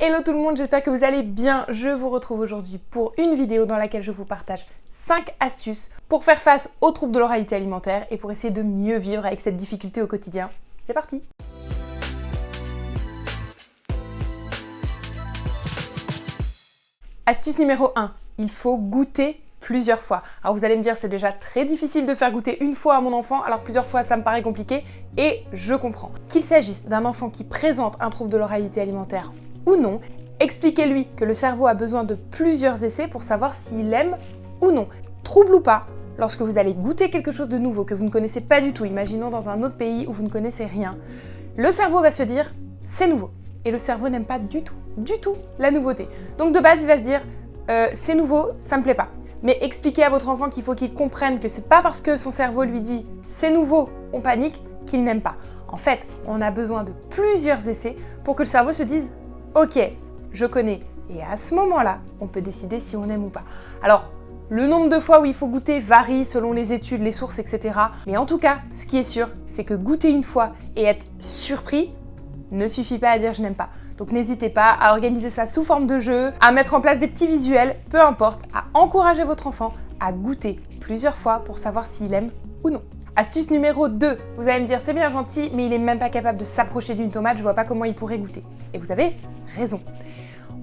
Hello tout le monde, j'espère que vous allez bien. Je vous retrouve aujourd'hui pour une vidéo dans laquelle je vous partage 5 astuces pour faire face aux troubles de l'oralité alimentaire et pour essayer de mieux vivre avec cette difficulté au quotidien. C'est parti! Astuce numéro 1, il faut goûter plusieurs fois. Alors vous allez me dire, c'est déjà très difficile de faire goûter une fois à mon enfant, alors plusieurs fois ça me paraît compliqué et je comprends. Qu'il s'agisse d'un enfant qui présente un trouble de l'oralité alimentaire ou non, expliquez-lui que le cerveau a besoin de plusieurs essais pour savoir s'il aime ou non. Trouble ou pas, lorsque vous allez goûter quelque chose de nouveau que vous ne connaissez pas du tout, imaginons dans un autre pays où vous ne connaissez rien, le cerveau va se dire c'est nouveau. Et le cerveau n'aime pas du tout la nouveauté. Donc de base, il va se dire c'est nouveau, ça me plaît pas. Mais expliquez à votre enfant qu'il faut qu'il comprenne que c'est pas parce que son cerveau lui dit c'est nouveau, on panique, qu'il n'aime pas. En fait, on a besoin de plusieurs essais pour que le cerveau se dise ok, je connais. Et à ce moment-là, on peut décider si on aime ou pas. Alors, le nombre de fois où il faut goûter varie selon les études, les sources, etc. Mais en tout cas, ce qui est sûr, c'est que goûter une fois et être surpris ne suffit pas à dire je n'aime pas. Donc n'hésitez pas à organiser ça sous forme de jeu, à mettre en place des petits visuels, peu importe, à encourager votre enfant à goûter plusieurs fois pour savoir s'il aime ou non. Astuce numéro 2, vous allez me dire c'est bien gentil, mais il est même pas capable de s'approcher d'une tomate, je vois pas comment il pourrait goûter. Et vous avez raison.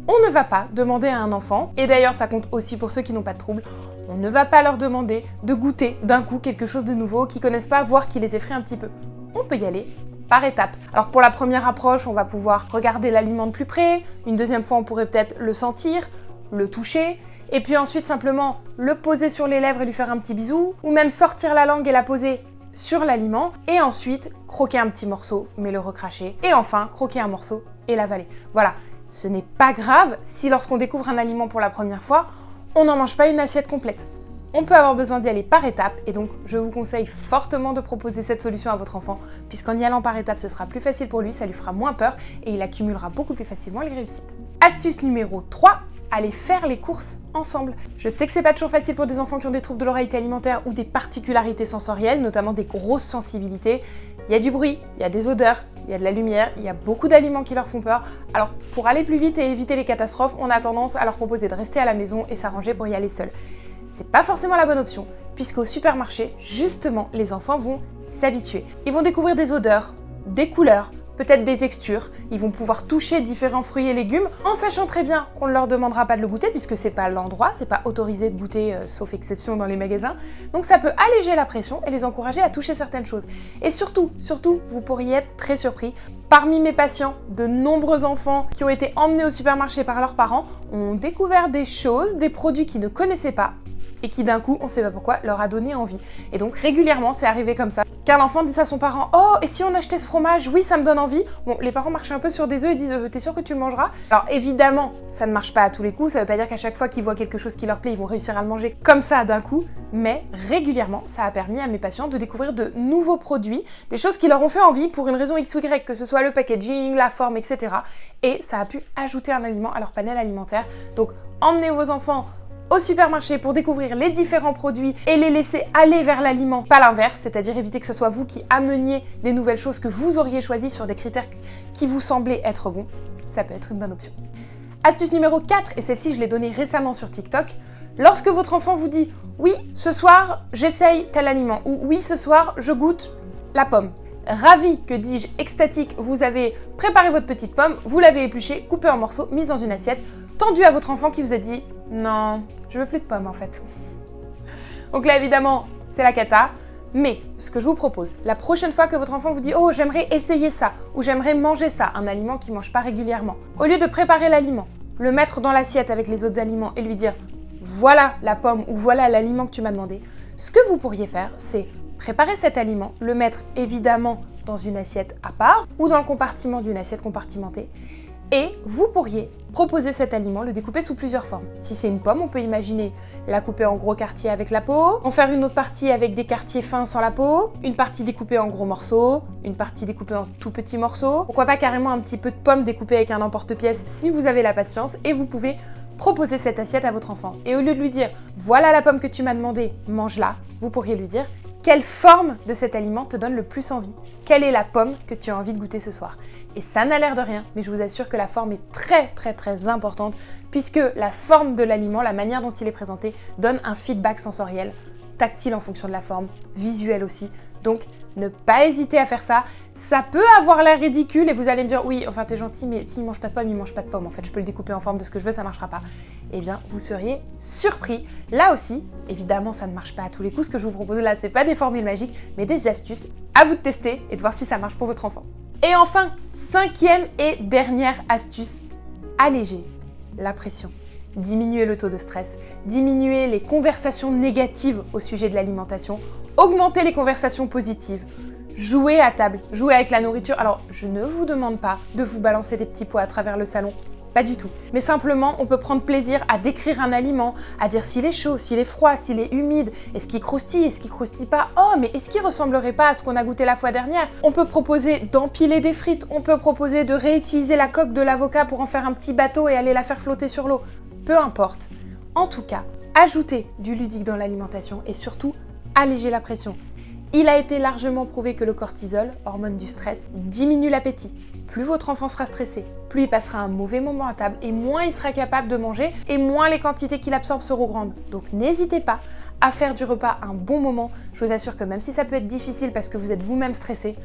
On ne va pas demander à un enfant, et d'ailleurs ça compte aussi pour ceux qui n'ont pas de trouble, on ne va pas leur demander de goûter d'un coup quelque chose de nouveau qu'ils connaissent pas, voire qui les effraie un petit peu. On peut y aller par étapes. Alors pour la première approche, on va pouvoir regarder l'aliment de plus près, une deuxième fois on pourrait peut-être le sentir, le toucher, et puis ensuite simplement le poser sur les lèvres et lui faire un petit bisou, ou même sortir la langue et la poser sur l'aliment, et ensuite croquer un petit morceau, mais le recracher, et enfin croquer un morceau et l'avaler. Voilà, ce n'est pas grave si lorsqu'on découvre un aliment pour la première fois, on n'en mange pas une assiette complète. On peut avoir besoin d'y aller par étapes et donc je vous conseille fortement de proposer cette solution à votre enfant puisqu'en y allant par étapes ce sera plus facile pour lui, ça lui fera moins peur et il accumulera beaucoup plus facilement les réussites. Astuce numéro 3, allez faire les courses ensemble. Je sais que c'est pas toujours facile pour des enfants qui ont des troubles de l'oralité alimentaire ou des particularités sensorielles, notamment des grosses sensibilités. Il y a du bruit, il y a des odeurs, il y a de la lumière, il y a beaucoup d'aliments qui leur font peur. Alors pour aller plus vite et éviter les catastrophes, on a tendance à leur proposer de rester à la maison et s'arranger pour y aller seuls. C'est pas forcément la bonne option, puisqu'au supermarché, justement, les enfants vont s'habituer. Ils vont découvrir des odeurs, des couleurs, peut-être des textures. Ils vont pouvoir toucher différents fruits et légumes, en sachant très bien qu'on ne leur demandera pas de le goûter, puisque c'est pas l'endroit, c'est pas autorisé de goûter, sauf exception dans les magasins. Donc ça peut alléger la pression et les encourager à toucher certaines choses. Et surtout, vous pourriez être très surpris. Parmi mes patients, de nombreux enfants qui ont été emmenés au supermarché par leurs parents ont découvert des choses, des produits qu'ils ne connaissaient pas, et qui d'un coup, on sait pas pourquoi, leur a donné envie. Et donc régulièrement, c'est arrivé comme ça. Qu'un enfant dise à son parent « Oh, et si on achetait ce fromage? Oui, ça me donne envie. » Bon, les parents marchent un peu sur des œufs et disent « T'es sûr que tu le mangeras ?» Alors évidemment, ça ne marche pas à tous les coups, ça veut pas dire qu'à chaque fois qu'ils voient quelque chose qui leur plaît, ils vont réussir à le manger comme ça d'un coup, mais régulièrement, ça a permis à mes patients de découvrir de nouveaux produits, des choses qui leur ont fait envie pour une raison X ou Y, que ce soit le packaging, la forme, etc. Et ça a pu ajouter un aliment à leur panel alimentaire. Donc emmenez vos enfants au supermarché pour découvrir les différents produits et les laisser aller vers l'aliment, pas l'inverse, c'est-à-dire éviter que ce soit vous qui ameniez des nouvelles choses que vous auriez choisies sur des critères qui vous semblaient être bons, ça peut être une bonne option. Astuce numéro 4, et celle-ci je l'ai donnée récemment sur TikTok, lorsque votre enfant vous dit « Oui, ce soir, j'essaye tel aliment » ou « Oui, ce soir, je goûte la pomme ». Ravi, que dis-je, extatique, vous avez préparé votre petite pomme, vous l'avez épluchée, coupée en morceaux, mise dans une assiette, tendue à votre enfant qui vous a dit « Non, je veux plus de pommes en fait. » Donc là évidemment, c'est la cata. Mais ce que je vous propose, la prochaine fois que votre enfant vous dit « Oh, j'aimerais essayer ça » ou « J'aimerais manger ça », un aliment qu'il ne mange pas régulièrement, au lieu de préparer l'aliment, le mettre dans l'assiette avec les autres aliments et lui dire « Voilà la pomme » ou « Voilà l'aliment que tu m'as demandé », ce que vous pourriez faire, c'est préparer cet aliment, le mettre évidemment dans une assiette à part ou dans le compartiment d'une assiette compartimentée. Et vous pourriez proposer cet aliment, le découper sous plusieurs formes. Si c'est une pomme, on peut imaginer la couper en gros quartiers avec la peau, en faire une autre partie avec des quartiers fins sans la peau, une partie découpée en gros morceaux, une partie découpée en tout petits morceaux. Pourquoi pas carrément un petit peu de pomme découpée avec un emporte-pièce si vous avez la patience et vous pouvez proposer cette assiette à votre enfant. Et au lieu de lui dire « Voilà la pomme que tu m'as demandé, mange-la », vous pourriez lui dire « Quelle forme de cet aliment te donne le plus envie? Quelle est la pomme que tu as envie de goûter ce soir ?» Et ça n'a l'air de rien, mais je vous assure que la forme est très importante puisque la forme de l'aliment, la manière dont il est présenté, donne un feedback sensoriel, tactile en fonction de la forme, visuel aussi. Donc, ne pas hésiter à faire ça. Ça peut avoir l'air ridicule et vous allez me dire « Oui, enfin t'es gentil, mais s'il mange pas de pomme, il mange pas de pomme. En fait, je peux le découper en forme de ce que je veux, ça marchera pas. » Eh bien, vous seriez surpris. Là aussi, évidemment, ça ne marche pas à tous les coups. Ce que je vous propose là, c'est pas des formules magiques, mais des astuces. À vous de tester et de voir si ça marche pour votre enfant. Et enfin, 5e et dernière astuce, alléger la pression. Diminuer le taux de stress, diminuer les conversations négatives au sujet de l'alimentation, augmenter les conversations positives, jouer à table, jouer avec la nourriture. Alors, je ne vous demande pas de vous balancer des petits pois à travers le salon, pas du tout. Mais simplement, on peut prendre plaisir à décrire un aliment, à dire s'il est chaud, s'il est froid, s'il est humide, est-ce qu'il croustille, est-ce qu'il croustille pas. Oh, mais est-ce qu'il ressemblerait pas à ce qu'on a goûté la fois dernière? On peut proposer d'empiler des frites, on peut proposer de réutiliser la coque de l'avocat pour en faire un petit bateau et aller la faire flotter sur l'eau. Peu importe. En tout cas, ajoutez du ludique dans l'alimentation et surtout, alléger la pression. Il a été largement prouvé que le cortisol, hormone du stress, diminue l'appétit. Plus votre enfant sera stressé, plus il passera un mauvais moment à table et moins il sera capable de manger et moins les quantités qu'il absorbe seront grandes. Donc n'hésitez pas à faire du repas un bon moment. Je vous assure que même si ça peut être difficile parce que vous êtes vous-même stressé,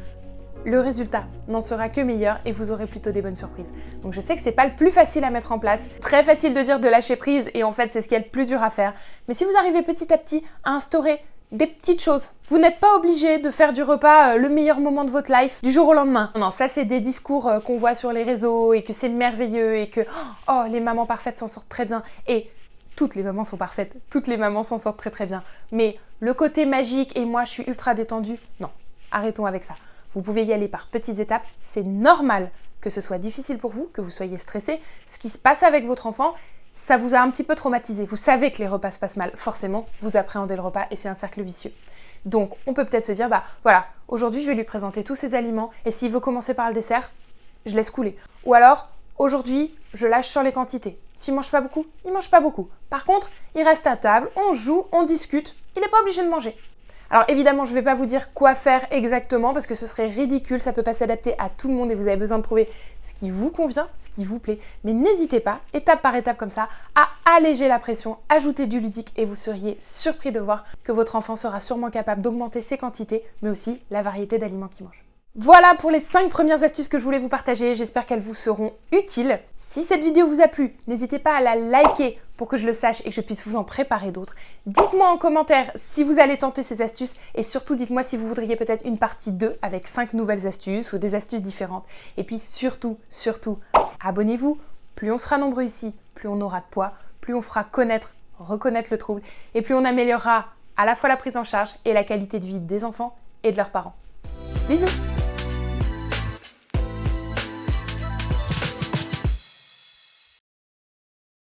le résultat n'en sera que meilleur et vous aurez plutôt des bonnes surprises. Donc je sais que c'est pas le plus facile à mettre en place, très facile de dire de lâcher prise et en fait c'est ce qui est le plus dur à faire. Mais si vous arrivez petit à petit à instaurer des petites choses, vous n'êtes pas obligé de faire du repas le meilleur moment de votre life du jour au lendemain. Non, ça c'est des discours qu'on voit sur les réseaux et que c'est merveilleux et que oh, les mamans parfaites s'en sortent très bien. Et toutes les mamans sont parfaites, toutes les mamans s'en sortent très bien. Mais le côté magique et moi je suis ultra détendue, non, arrêtons avec ça. Vous pouvez y aller par petites étapes, c'est normal que ce soit difficile pour vous, que vous soyez stressé. Ce qui se passe avec votre enfant, ça vous a un petit peu traumatisé. Vous savez que les repas se passent mal, forcément, vous appréhendez le repas et c'est un cercle vicieux. Donc, on peut peut-être se dire, bah voilà, aujourd'hui je vais lui présenter tous ces aliments et s'il veut commencer par le dessert, je laisse couler. Ou alors, aujourd'hui, je lâche sur les quantités. S'il mange pas beaucoup, il mange pas beaucoup. Par contre, il reste à table, on joue, on discute, il n'est pas obligé de manger. Alors évidemment, je ne vais pas vous dire quoi faire exactement parce que ce serait ridicule, ça peut pas s'adapter à tout le monde et vous avez besoin de trouver ce qui vous convient, ce qui vous plaît. Mais n'hésitez pas, étape par étape comme ça, à alléger la pression, ajouter du ludique et vous seriez surpris de voir que votre enfant sera sûrement capable d'augmenter ses quantités, mais aussi la variété d'aliments qu'il mange. Voilà pour les 5 premières astuces que je voulais vous partager, j'espère qu'elles vous seront utiles. Si cette vidéo vous a plu, n'hésitez pas à la liker pour que je le sache et que je puisse vous en préparer d'autres. Dites-moi en commentaire si vous allez tenter ces astuces et surtout dites-moi si vous voudriez peut-être une partie 2 avec 5 nouvelles astuces ou des astuces différentes. Et puis surtout, abonnez-vous. Plus on sera nombreux ici, plus on aura de poids, plus on fera reconnaître le trouble et plus on améliorera à la fois la prise en charge et la qualité de vie des enfants et de leurs parents. Bisous!